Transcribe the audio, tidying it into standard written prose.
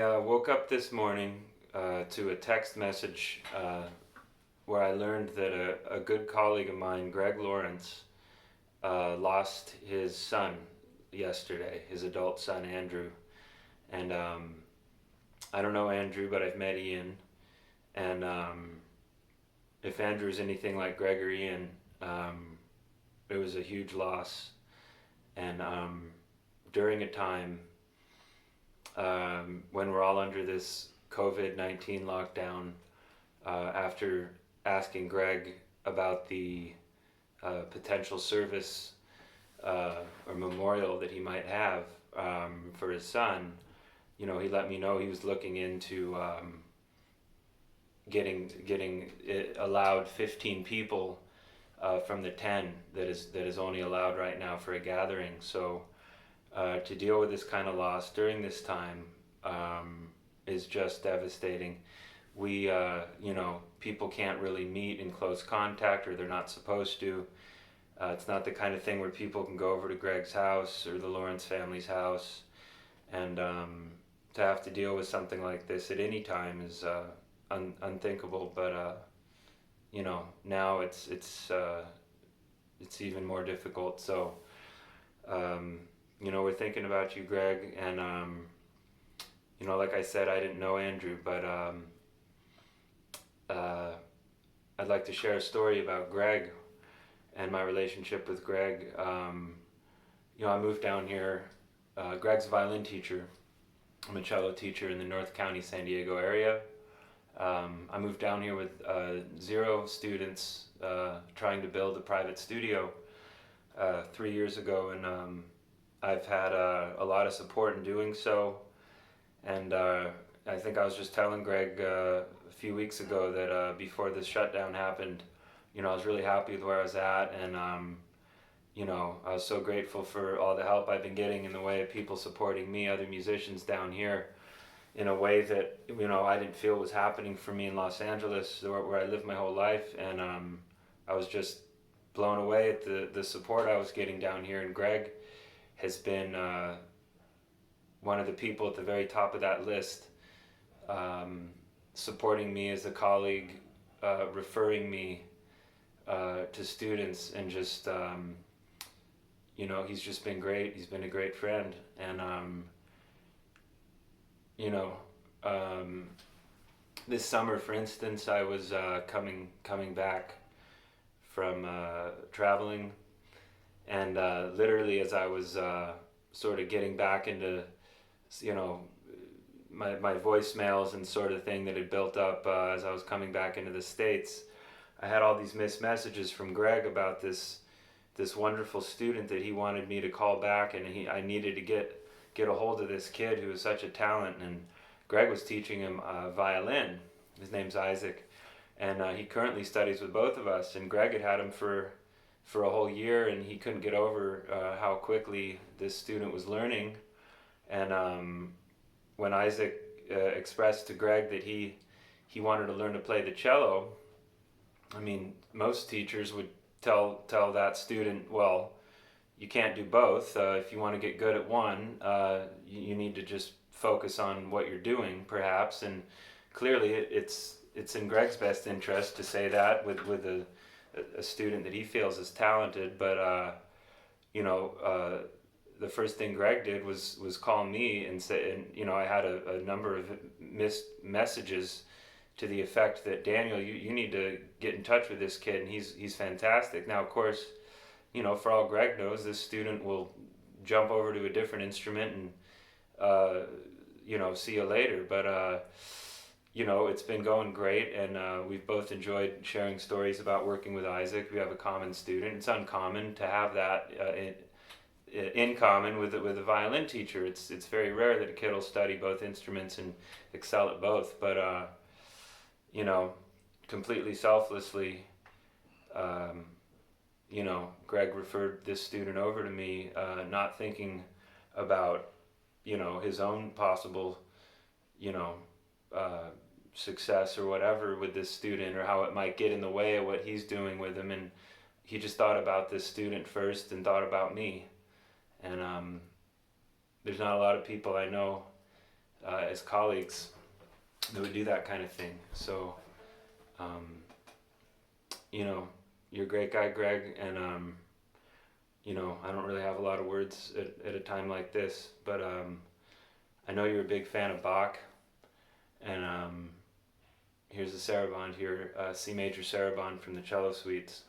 I woke up this morning to a text message where I learned that a good colleague of mine, Greg Lawrence, lost his son yesterday, his adult son, Andrew. And I don't know Andrew, but I've met Ian. And if Andrew is anything like Greg or Ian, it was a huge loss. And during a time when we're all under this COVID-19 lockdown, after asking Greg about the potential service or memorial that he might have for his son, he let me know he was looking into getting it allowed 15 people from the 10 that is only allowed right now for a gathering. So to deal with this kind of loss during this time is just devastating. We, people can't really meet in close contact, or they're not supposed to. It's not the kind of thing where people can go over to Greg's house or the Lawrence family's house, and to have to deal with something like this at any time is unthinkable. But now it's even more difficult. So we're thinking about you, Greg, and like I said, I didn't know Andrew, but I'd like to share a story about Greg and my relationship with Greg. I moved down here. Greg's a violin teacher. I'm a cello teacher in the North County, San Diego area. I moved down here with 0 students, trying to build a private studio 3 years ago, and I've had a lot of support in doing so. And I think I was just telling Greg a few weeks ago that before this shutdown happened, I was really happy with where I was at, and I was so grateful for all the help I've been getting in the way of people supporting me, other musicians down here, in a way that I didn't feel was happening for me in Los Angeles, where I lived my whole life. And I was just blown away at the support I was getting down here. And Greg has been one of the people at the very top of that list, supporting me as a colleague, referring me to students, and just he's just been great. He's been a great friend. And this summer, for instance, I was coming back from traveling, and literally as I was sort of getting back into my voicemails and sort of thing that had built up as I was coming back into the States, I had all these missed messages from Greg about this wonderful student that he wanted me to call back, and I needed to get a hold of this kid who was such a talent. And Greg was teaching him violin. His name's Isaac, and he currently studies with both of us. And Greg had him for a whole year, and he couldn't get over how quickly this student was learning. And when Isaac expressed to Greg that he wanted to learn to play the cello, I mean, most teachers would tell that student, well, you can't do both. If you want to get good at one, you need to just focus on what you're doing, perhaps. And clearly, it's in Greg's best interest to say that with a student that he feels is talented. But the first thing Greg did was call me and say, and I had a number of missed messages to the effect that, Daniel, you need to get in touch with this kid, and he's fantastic. Now, of course, for all Greg knows, this student will jump over to a different instrument and see you later. But it's been going great, and we've both enjoyed sharing stories about working with Isaac. We have a common student. It's uncommon to have that in common with a violin teacher. It's very rare that a kid will study both instruments and excel at both. But completely selflessly, Greg referred this student over to me, not thinking about his own possible success or whatever with this student, or how it might get in the way of what he's doing with him. And he just thought about this student first and thought about me. And there's not a lot of people I know as colleagues that would do that kind of thing. So, you know, you're a great guy, Greg, and you know, I don't really have a lot of words at a time like this, but I know you're a big fan of Bach, and here's the saraband here, C major saraband from the cello suites.